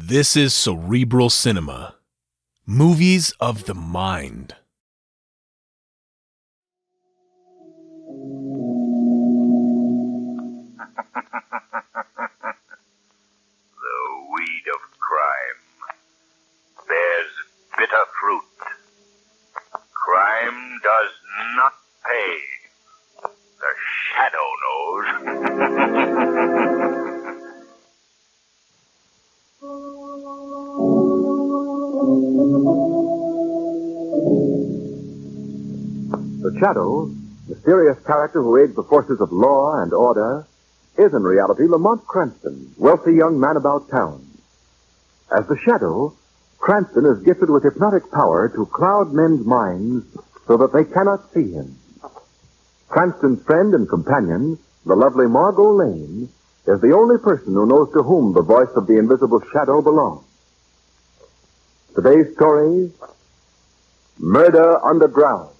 This is Cerebral Cinema. Movies of the mind. The weed of crime bears bitter fruit. Crime does not pay. The shadow knows. The Shadow, mysterious character who aids the forces of law and order, is in reality Lamont Cranston, wealthy young man about town. As the Shadow, Cranston is gifted with hypnotic power to cloud men's minds so that they cannot see him. Cranston's friend and companion, the lovely Margot Lane, is the only person who knows to whom the voice of the invisible Shadow belongs. Today's story, Murder Underground.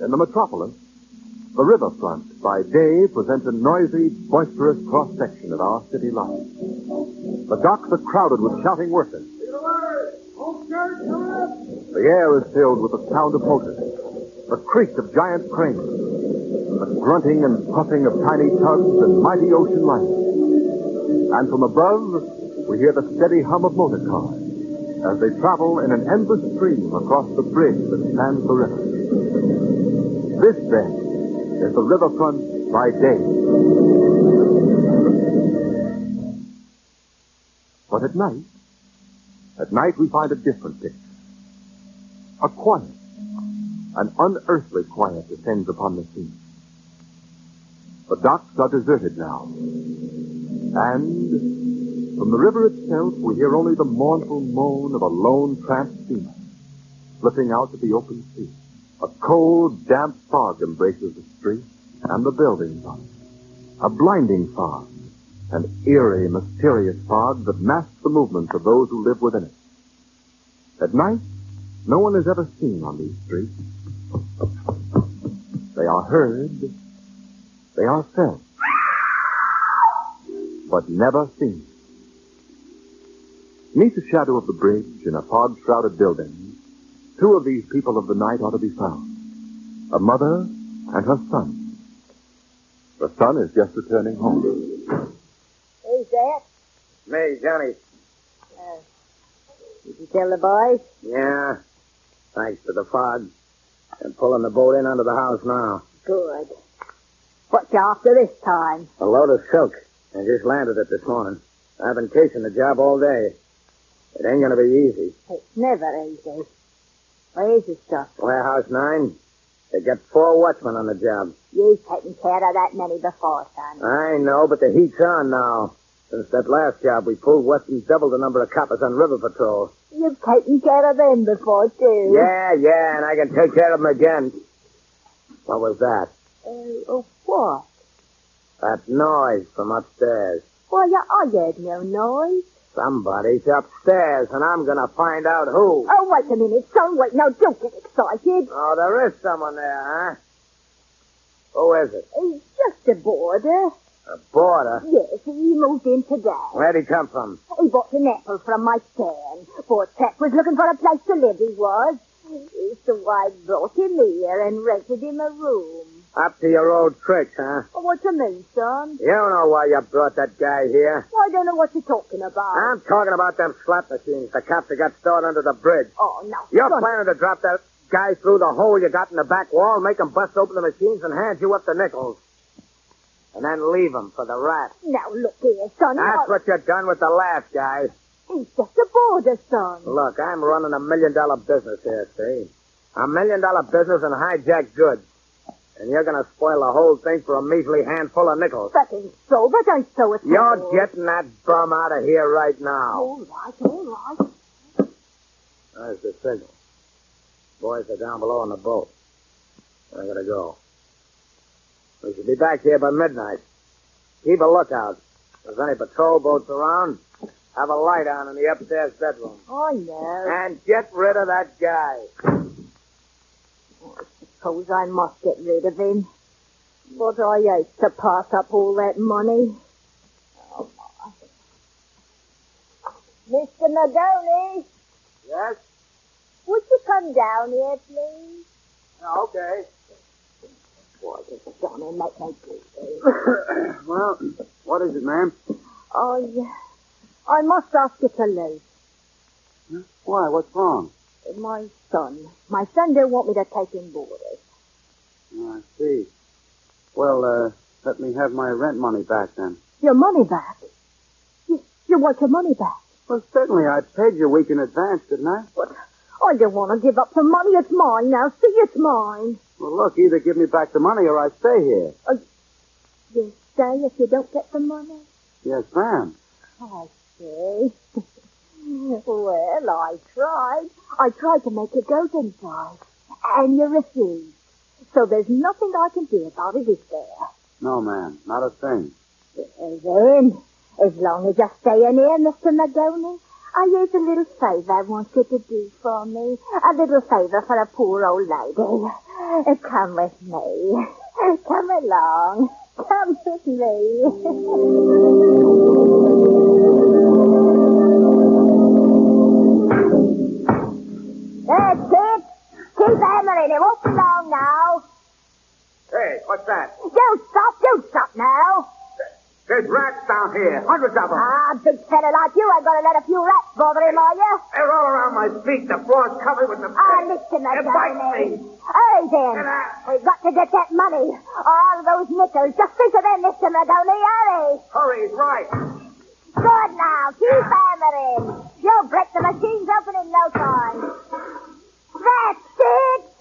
In the metropolis, the riverfront by day presents a noisy, boisterous cross-section of our city life. The docks are crowded with shouting workers. The air is filled with the sound of motors, the creak of giant cranes, the grunting and puffing of tiny tugs and mighty ocean liners. And from above, we hear the steady hum of motor cars as they travel in an endless stream across the bridge that spans the river. This, then, is the riverfront by day. But at night we find a different picture. A quiet, an unearthly quiet descends upon the scene. The docks are deserted now. And from the river itself, we hear only the mournful moan of a lone tramp steamer slipping out to the open sea. A cold, damp fog embraces the street and the buildings on it. A blinding fog, an eerie, mysterious fog that masks the movements of those who live within it. At night, no one is ever seen on these streets. They are heard, they are felt, but never seen. Beneath the shadow of the bridge in a fog-shrouded building, two of these people of the night ought to be found. A mother and her son. The son is just returning home. Who's that? Me, Johnny. Did you tell the boys? Yeah. Thanks to the fog. I'm pulling the boat in under the house now. Good. What you after this time? A load of silk. I just landed it this morning. I've been chasing the job all day. It ain't gonna be easy. It's never easy. Where's the stuff? Warehouse 9. They got 4 watchmen on the job. You've taken care of that many before, son. I know, but the heat's on now. Since that last job we pulled, Weston's doubled the number of coppers on river patrol. You've taken care of them before, too. Yeah, and I can take care of them again. What was that? What? That noise from upstairs. Why, I heard no noise. Somebody's upstairs, and I'm gonna find out who. Oh, wait a minute, son. Wait, now, don't get excited. Oh, there is someone there, huh? Who is it? He's just a boarder. A boarder? Yes, he moved in today. Where'd he come from? He bought an apple from my stand. Poor chap was looking for a place to live, he was. So I brought him here and rented him a room. Up to your old tricks, huh? What you mean, son? You don't know why you brought that guy here. I don't know what you're talking about. I'm talking about them slot machines the cops that got stored under the bridge. Oh, no. You're son. planning to drop that guy through the hole you got in the back wall, make him bust open the machines, and hand you up the nickels. And then leave him for the rat. Now, look here, son. That's what you done with the last guy. He's just a boarder, son. Look, I'm running $1 million business here, see? $1 million business in hijacked goods. And you're going to spoil the whole thing for a measly handful of nickels. That ain't so, it's You're getting that bum out of here right now. All right. There's the signal. Boys are down below on the boat. I gotta go. We should be back here by midnight. Keep a lookout. If there's any patrol boats around, have a light on in the upstairs bedroom. I know. And get rid of that guy. suppose I must get rid of him. But I hate to pass up all that money. Oh, my. Mr. Mahoney, Yes? would you come down here, please? Okay. Boy, this is going to make me sleepy. Well, what is it, ma'am? I must ask you to leave. Why? What's wrong? My son don't want me to take him boarders. Oh, I see. Well, let me have my rent money back then. Your money back? You want your money back? Well, certainly. I paid you a week in advance, didn't I? But I don't want to give up the money. It's mine now. See, it's mine. Well, look, either give me back the money or I stay here. You stay if you don't get the money? Yes, ma'am. I see. Well, I tried. I tried to make you go, didn't I? And you refused. So there's nothing I can do about it, is there? No, ma'am. Not a thing. Then, as long as you're staying here, Mr. Mahoney, here's a little favour I want you to do for me. A little favour for a poor old lady. Come with me. Come along. Come with me. That's it. Keep hammering. It won't be long now. Hey, what's that? Don't stop now. There's rats down here. Hundreds of them. Big fella like you ain't gonna let a few rats bother him, are you? They're all around my feet. The floor's covered with them. Mr. Mahoney. Hurry then. Get out. We've got to get that money. All those nickels. Just think of them, Mr. Mahoney. Hurry. Hurry's right. Good now. Keep hammering. You'll break the machines open in no time. That's it.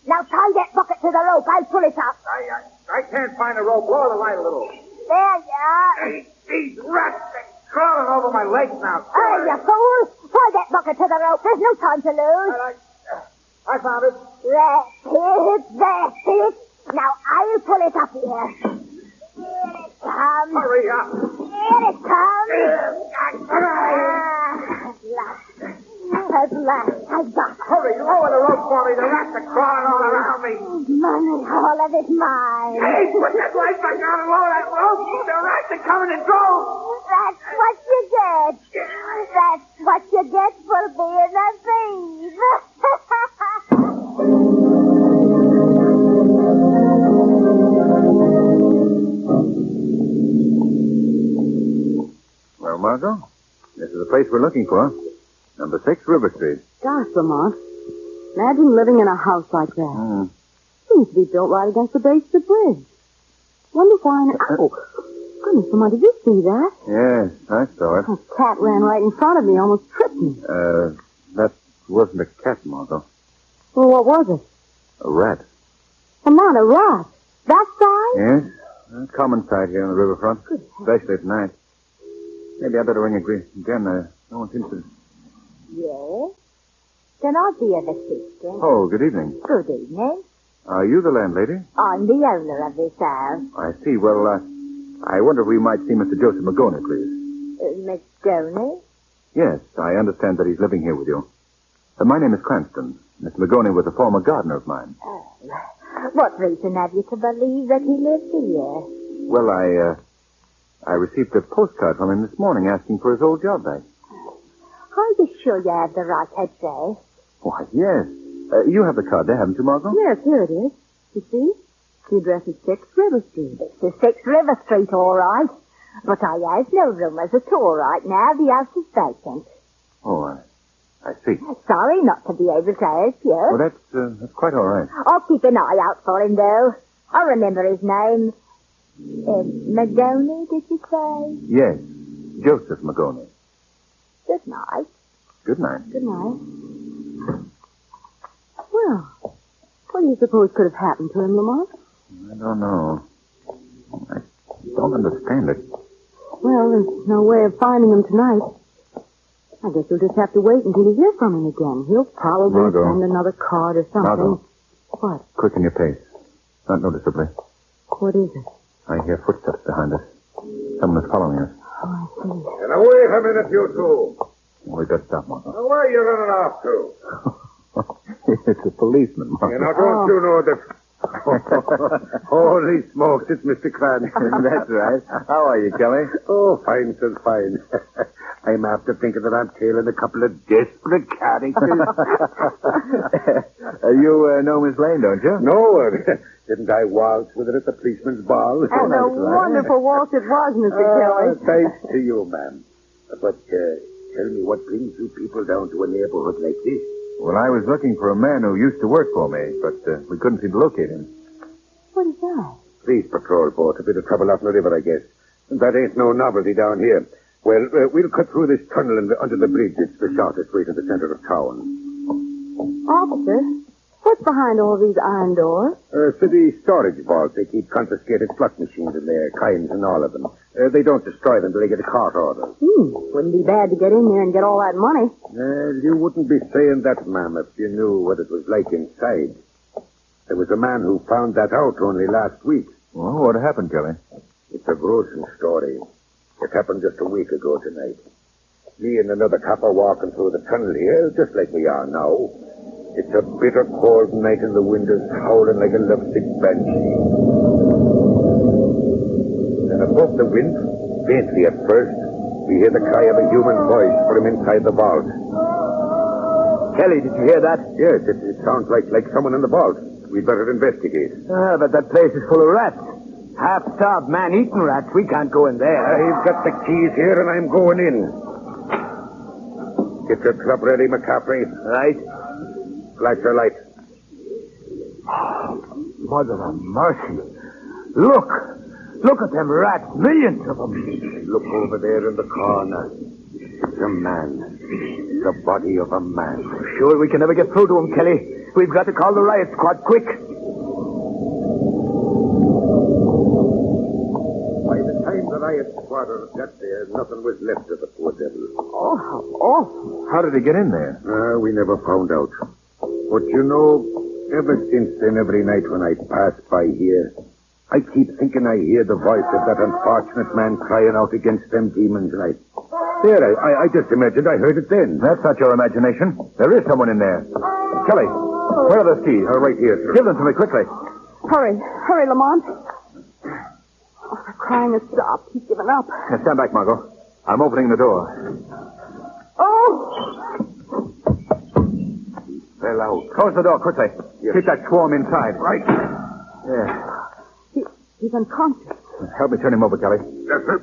Now tie that bucket to the rope. I'll pull it up. I can't find a rope. Lower the light a little. There you are. Hey, these rats, they're crawling over my legs now. Hurry, you fool. Tie that bucket to the rope. There's no time to lose. I found it. That's it. Now I'll pull it up here. Here it comes. Hurry up. Here it comes. At last, I've got it. Hurry, lower the rope for me. The rats are crawling all around me. Money, all of it mine. Hey, put that light back on and lower that rope. The rats are coming in droves. That's what you get. That's what you get for being a thief. Well, Margot, this is the place we're looking for. Number 6, River Street. Gosh, Lamont. Imagine living in a house like that. Seems to be built right against the base of the bridge. Wonder why... Goodness, Lamont, did you see that? Yes, I saw it. A cat ran right in front of me, almost tripped me. That wasn't a cat, Margot. Well, what was it? A rat. Lamont, a rat. That size? Yes, a common sight here on the riverfront, especially at night. Maybe I better ring again. No one seems to... Yes? Can I be of assistance? Oh, good evening. Good evening. Are you the landlady? I'm the owner of this house. I see. Well, I wonder if we might see Mr. Joseph Mahoney, please. Miss Stoney? Yes, I understand that he's living here with you. My name is Cranston. Mr. Mahoney was a former gardener of mine. Oh. What reason have you to believe that he lives here? Well, I received a postcard from him this morning asking for his old job back. Are you sure you have the right address? Why, yes. You have the card there, haven't you, Margot? Yes, here it is. You see? The address is 6 River Street. It's 6 River Street, all right. But I have no roomers at all right now. The house is vacant. Oh, I see. Sorry not to be able to help you. Well, that's quite all right. I'll keep an eye out for him, though. I'll remember his name. Mahoney, did you say? Yes, Joseph Mahoney. Good night. Good night. Good night. Well, what do you suppose could have happened to him, Lamont? I don't know. I don't understand it. Well, there's no way of finding him tonight. I guess you'll just have to wait until you hear from him again. He'll probably Margot. send another card or something. Margot. What? Quicken your pace. Not noticeably. What is it? I hear footsteps behind us. Someone is following us. Oh, I see. Get away from it, you two. We've got to stop, Margot. Now, where are you running off to? It's a policeman, Margot. You know, don't you know that... Holy smokes, it's Mr. Cranston. That's right. How are you, Kelly? Oh, fine, sir, fine. I'm after thinking that I'm tailing a couple of desperate characters. You know Miss Lane, don't you? No, didn't I waltz with her at the policeman's ball? And a wonderful waltz it was, Mr. Kelly. Thanks to you, ma'am. But tell me what brings you people down to a neighborhood like this? Well, I was looking for a man who used to work for me, but we couldn't seem to locate him. What is that? Police patrol boat. A bit of trouble out in the river, I guess. That ain't no novelty down here. Well, we'll cut through this tunnel and under the bridge. It's the shortest way to the center of town. Officer, what's behind all these iron doors? City storage vaults. They keep confiscated slot machines in there, kinds and all of them. They don't destroy them till they get a court order. Wouldn't be bad to get in there and get all that money. You wouldn't be saying that, ma'am, if you knew what it was like inside. There was a man who found that out only last week. Well, what happened, Kelly? It's a gruesome story. It happened just a week ago tonight. Me and another cop are walking through the tunnel here, just like we are now. It's a bitter cold night and the wind is howling like a lovesick banshee. And above the wind, faintly at first, we hear the cry of a human voice from inside the vault. Kelly, did you hear that? Yes, it sounds like someone in the vault. We'd better investigate. But that place is full of rats. Half-starved, man-eating rats. We can't go in there. I've got the keys here and I'm going in. Get your club ready, McCaffrey. Right. Flash your light. Mother of mercy. Look at them rats. Millions of them. Look over there in the corner. It's a man. The body of a man. Sure, we can never get through to him, Kelly. We've got to call the riot squad quick. By the time the riot squad got there, nothing was left of the poor devil. Oh, how awful. How did he get in there? We never found out. But you know, ever since then, every night when I pass by here, I keep thinking I hear the voice of that unfortunate man crying out against them demons, and I just imagined I heard it then. That's not your imagination. There is someone in there. Kelly, where are those keys? Right here, sir. Give them to me quickly. Hurry, Lamont. Oh, the crying has stopped. He's given up. Now, stand back, Margot. I'm opening the door. Oh! Fell out. Close the door quickly. Yes. Keep that swarm inside. Right. Yeah. He's unconscious. Help me turn him over, Kelly. Yes, sir.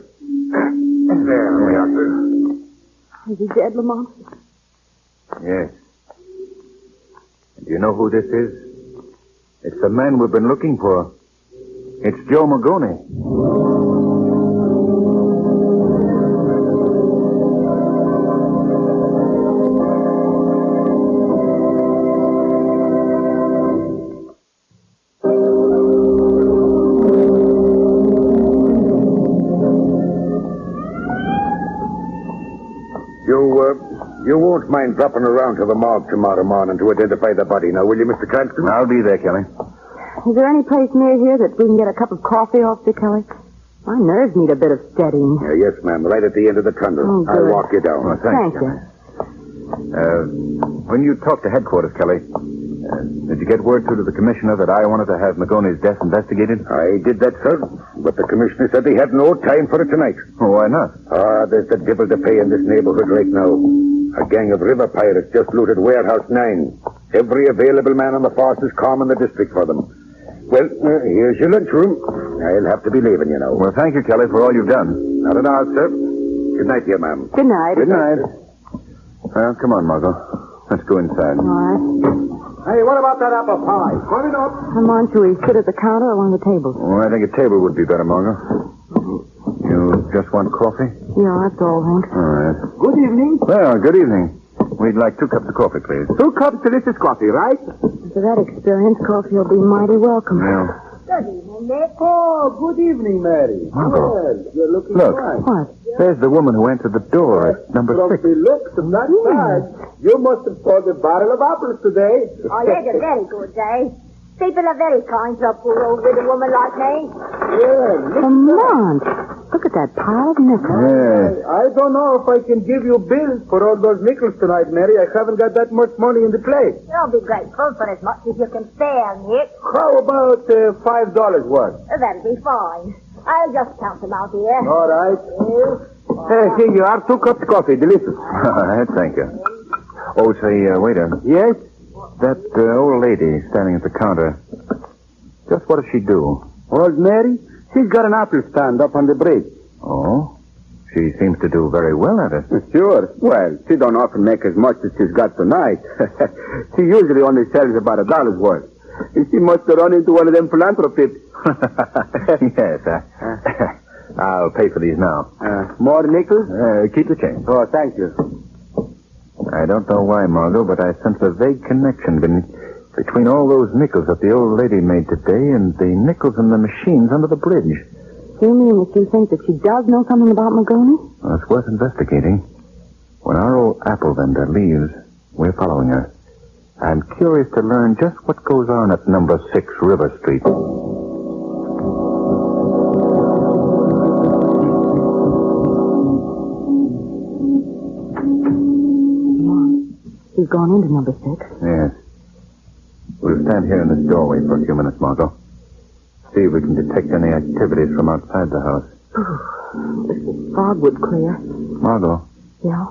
There we are, sir. Is he dead, Lamont? Yes. And do you know who this is? It's the man we've been looking for. It's Joe Magoni. You won't mind dropping around to the morgue tomorrow morning to identify the body now, will you, Mr. Cranston? I'll be there, Kelly. Is there any place near here that we can get a cup of coffee, Officer Kelly? My nerves need a bit of steadying. Yes, ma'am. Right at the end of the tunnel. Oh, good. I'll walk you down. Oh, Thank Kelly. you. When you talked to headquarters, Kelly, did you get word through to the commissioner that I wanted to have Magoni's death investigated? I did that, sir. But the commissioner said he had no time for it tonight. Oh, why not? There's the devil to pay in this neighborhood right now. A gang of river pirates just looted Warehouse 9. Every available man on the force is calm in the district for them. Well, here's your lunchroom. I'll have to be leaving, you know. Well, thank you, Kelly, for all you've done. Not at all, sir. Good night, dear ma'am. Good night. Good night. Well, come on, Margot. Let's go inside. All right. Hey, what about that apple pie? Coming up. Lamont, should we sit at the counter or one of the tables? Oh, I think a table would be better, Margot. You just want coffee? Yeah, that's all, Hank. All right. Good evening. Well, good evening. We'd like 2 cups of coffee, please. 2 cups of delicious coffee, right? After that experience, coffee will be mighty welcome. Well, Good evening, Nick. Oh, good evening, Mary. Margot. Well, you're looking Look. fine. What? there's the woman who answered the door at number 6. From the looks of that bag, you must have bought a barrel of apples today. Oh, you had a very good day. People are very kind to a poor old widow woman like me. Yeah, Lamont, Look at that pile of nickels. Yes. I don't know if I can give you bills for all those nickels tonight, Mary. I haven't got that much money in the place. You'll be grateful for as much as you can spare, Nick. How about $5 worth? That'll be fine. I'll just count them out here. All right. Here you are. 2 cups of coffee. Delicious. Thank you. Oh, say, waiter. Yes? That old lady standing at the counter, just what does she do? Old Mary? She's got an apple stand up on the bridge. Oh? She seems to do very well at it. Sure. Well, she don't often make as much as she's got tonight. She usually only sells about $1 worth. She must have run into one of them philanthropists. Yes. I'll pay for these now. More nickels? Keep the change. Oh, thank you. I don't know why, Margot, but I sense a vague connection between all those nickels that the old lady made today and the nickels in the machines under the bridge. Do you mean that you think that she does know something about Magoni? Well, it's worth investigating. When our old apple vendor leaves, we're following her. I'm curious to learn just what goes on at number 6 River Street. She's gone into number 6. Yes. We'll stand here in this doorway for a few minutes, Margot. See if we can detect any activities from outside the house. This fog would clear. Margot, Yeah?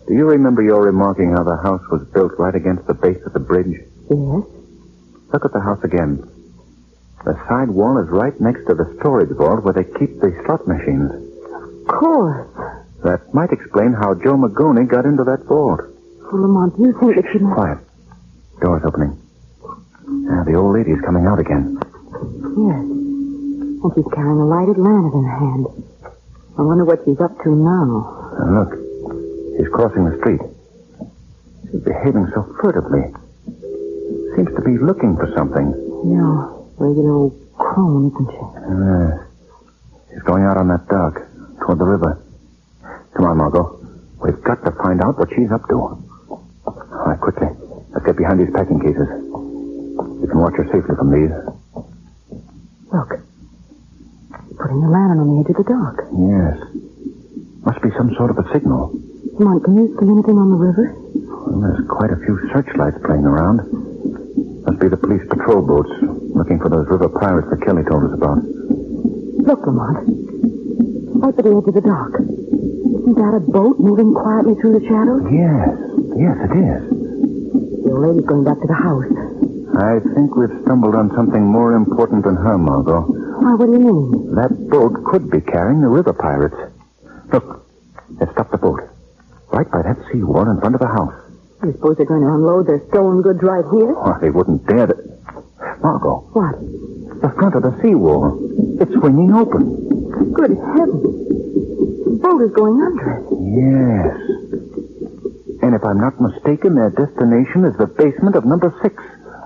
do you remember your remarking how the house was built right against the base of the bridge? Yes. Look at the house again. The side wall is right next to the storage vault where they keep the slot machines. Of course. That might explain how Joe Magoni got into that vault. Well, Lamont, do you think that she might... Quiet. Door's opening. The old lady's coming out again. Yes. And she's carrying a lighted lantern in her hand. I wonder what she's up to now. Look. She's crossing the street. She's behaving so furtively. Seems to be looking for something. Yeah. Regular old crone, isn't she? She's going out on that dock toward the river. Come on, Margot. We've got to find out what she's up to. All right, quickly. Let's get behind these packing cases. You can watch her safely from these. Look. She's putting the lantern on the edge of the dock. Yes. Must be some sort of a signal. Lamont, can you see anything on the river? Well, there's quite a few searchlights playing around. Must be the police patrol boats looking for those river pirates that Kelly told us about. Look, Lamont. Right at the edge of the dock. Isn't that a boat moving quietly through the shadows? Yes. Yes, it is. The old lady's going back to the house. I think we've stumbled on something more important than her, Margot. Why, what do you mean? That boat could be carrying the river pirates. Look, let's stop the boat. Right by that seawall in front of the house. You suppose they're going to unload their stolen goods right here? Oh, they wouldn't dare to... Margot. What? The front of the seawall. It's swinging open. Good heavens. The boat is going under it. Yes. And if I'm not mistaken, their destination is the basement of number 6.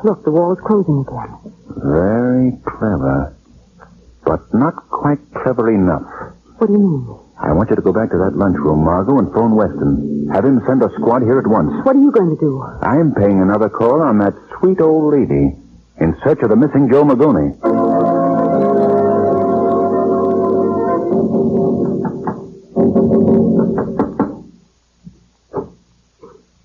Look, the wall is closing again. Very clever. But not quite clever enough. What do you mean? I want you to go back to that lunchroom, Margot, and phone Weston. Have him send a squad here at once. What are you going to do? I'm paying another call on that sweet old lady in search of the missing Joe Magoni.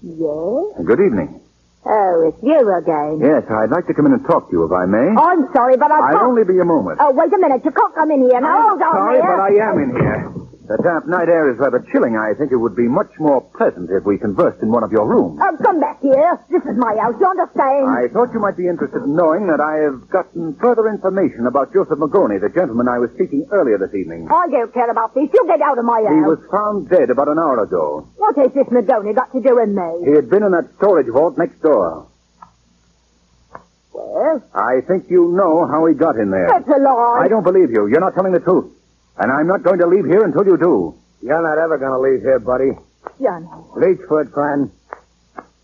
Yes? Good evening. Oh, it's you again. Yes, I'd like to come in and talk to you, if I may. I'm sorry, but I can't... I'll only be a moment. Oh, wait a minute. You can't come in here. Now, hold on Sorry, there. but I am in here. The damp night air is rather chilling. I think it would be much more pleasant if we conversed in one of your rooms. Oh, come back here. This is my house. You understand? I thought you might be interested in knowing that I have gotten further information about Joseph Magoni, the gentleman I was seeking earlier this evening. I don't care about this. You get out of my house. He was found dead about an hour ago. What has this Magoni got to do with me? He had been in that storage vault next door. Well? I think you know how he got in there. That's a lie. I don't believe you. You're not telling the truth. And I'm not going to leave here until you do. You're not ever going to leave here, buddy. Johnny. Reach for it, friend.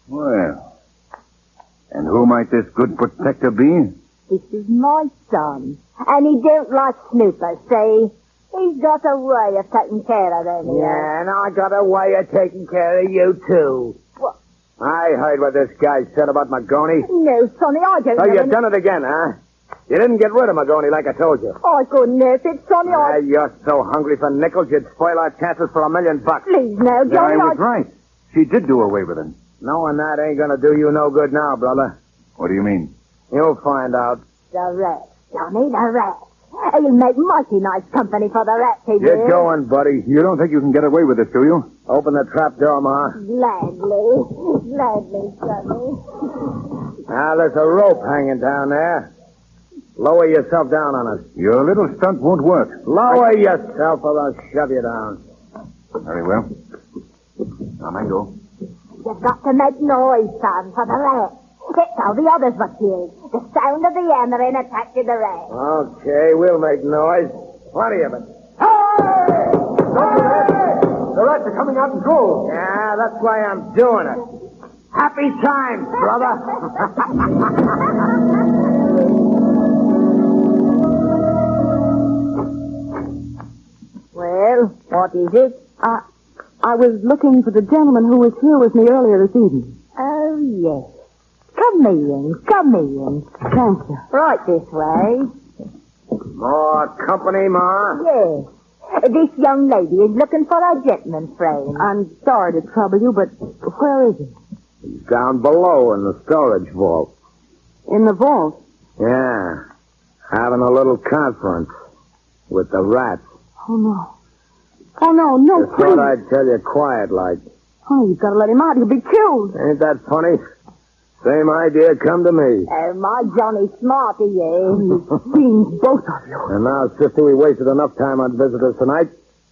Well, and who might this good protector be? This is my son. And he don't like snoopers, see? He's got a way of taking care of them. Yeah, and I got a way of taking care of you, too. What? I heard what this guy said about Magoni. No, Sonny, I don't So know you've any- done it again, huh? You didn't get rid of Magoni like I told you. I couldn't help it, Sonny. You're so hungry for nickels, you'd spoil our chances for $1 million. Please now, Then Johnny. I was right. She did do away with him. Knowing that ain't gonna do you no good now, brother. What do you mean? You'll find out. The rats, Johnny, the rats. He'll make mighty nice company for the rats, he Get will. going, buddy. You don't think you can get away with this, do you? Open the trap door, Ma. Gladly, Sonny. Now, there's a rope hanging down there. Lower yourself down on it. Your little stunt won't work. Lower yourself or I'll shove you down. Very well. On I go. You've got to make noise, son, for the rats. That's how the others were killed. The sound of the hammering attracted the rats. Okay, we'll make noise. Plenty of it. Hey! The rats are coming out in droves. Yeah, that's why I'm doing it. Happy times, brother. Well, what is it? I was looking for the gentleman who was here with me earlier this evening. Oh, yes. Come in. Thank you. Right this way. More company, Ma? Yes. This young lady is looking for a gentleman friend. I'm sorry to trouble you, but where is he? He's down below in the storage vault. In the vault. Yeah. Having a little conference with the rats. Oh, no. Oh, no, Just please. thought I'd tell you quiet like. Oh, you've got to let him out. He'll be killed. Ain't that funny? Same idea come to me. Oh, my Johnny smart, he is. Fiends, both of you. And now, sister, we wasted enough time on visitors tonight.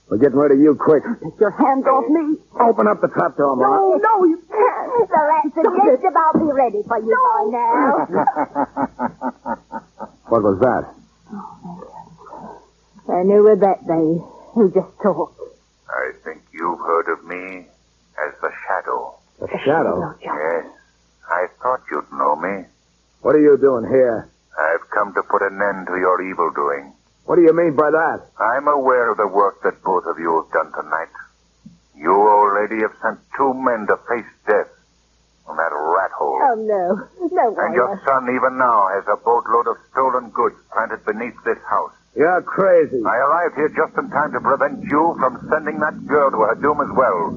We're getting rid of you quick. Take your hands off me. Open up the trapdoor, Ma. No, you can't. The rats are just about be ready for you by now. What was that? I knew it that day. Who just talked. I think you've heard of me as the Shadow. The shadow? Yes. I thought you'd know me. What are you doing here? I've come to put an end to your evil doing. What do you mean by that? I'm aware of the work that both of you have done tonight. You, old lady, have sent 2 men to face death on that rat hole. Oh, no. No, And your son, even now, has a boatload of stolen goods planted beneath this house. You're crazy. I arrived here just in time to prevent you from sending that girl to her doom as well.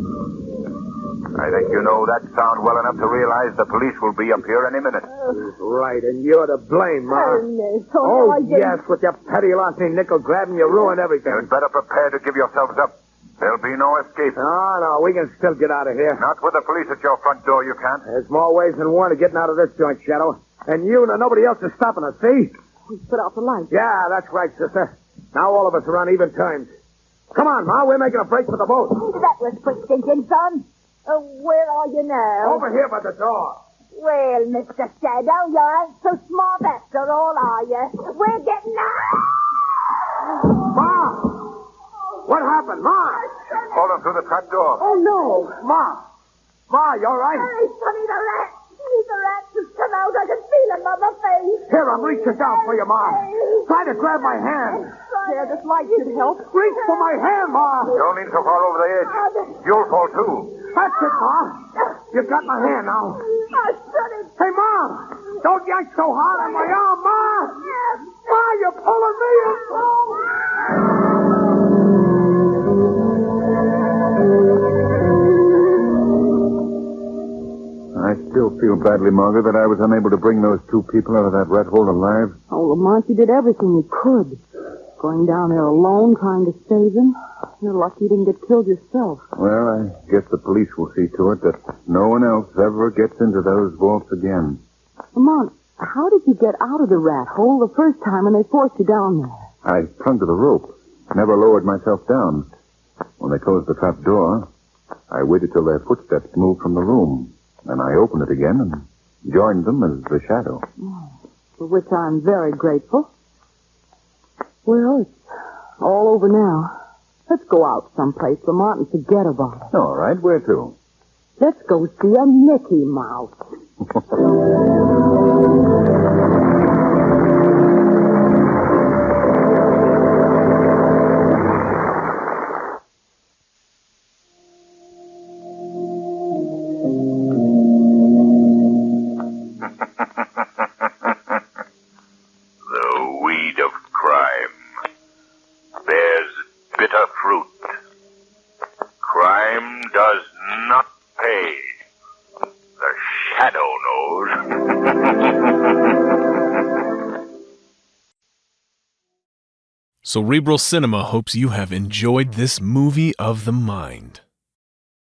I think you know that sound well enough to realize the police will be up here any minute. He's right, and you're to blame, Ma. Oh, no. Oh, I didn't. yes, with your petty larceny nickel grabbing, you ruined everything. You'd better prepare to give yourselves up. There'll be no escape. No, we can still get out of here. Not with the police at your front door, you can't. There's more ways than one of getting out of this joint, Shadow. And you and nobody else is stopping us, see? We put out the light. Yeah, that's right, sister. Now all of us are on even terms. Come on, Ma, we're making a break for the boat. That was quick thinking, son. Where are you now? Over here by the door. Well, Mr. Shadow, you ain't so smart after all, are you? We're getting out. Ma! What happened, Ma? She's fallen through the trap door. Oh, no. Ma! Ma, you all right? Hey, Sonny, the rats. The rats have come out. I can feel them on my face. Here, I'm reaching down for you, Ma. Try to grab my hand. There, this light should help. Reach for my hand, Ma. Don't lean so far over the edge. You'll fall, too. That's it, Ma. You've got my hand now. Sonny. Hey, Ma! Don't yank so hard on my arm, Ma! Ma, you're pulling me in. I still feel badly, Margaret, that I was unable to bring those 2 people out of that rat hole alive. Oh, Lamont, you did everything you could. Going down there alone, trying to save them. You're lucky you didn't get killed yourself. Well, I guess the police will see to it that no one else ever gets into those vaults again. Lamont, how did you get out of the rat hole the first time when they forced you down there? I clung to the rope, never lowered myself down. When they closed the trap door, I waited till their footsteps moved from the room. Then I opened it again and joined them as the Shadow. For which I'm very grateful. Well, it's all over now. Let's go out someplace, Lamont, and forget about it. All right, where to? Let's go see a Mickey Mouse. The bitter fruit. Crime does not pay. The shadow knows. Cerebral Cinema hopes you have enjoyed this movie of the mind.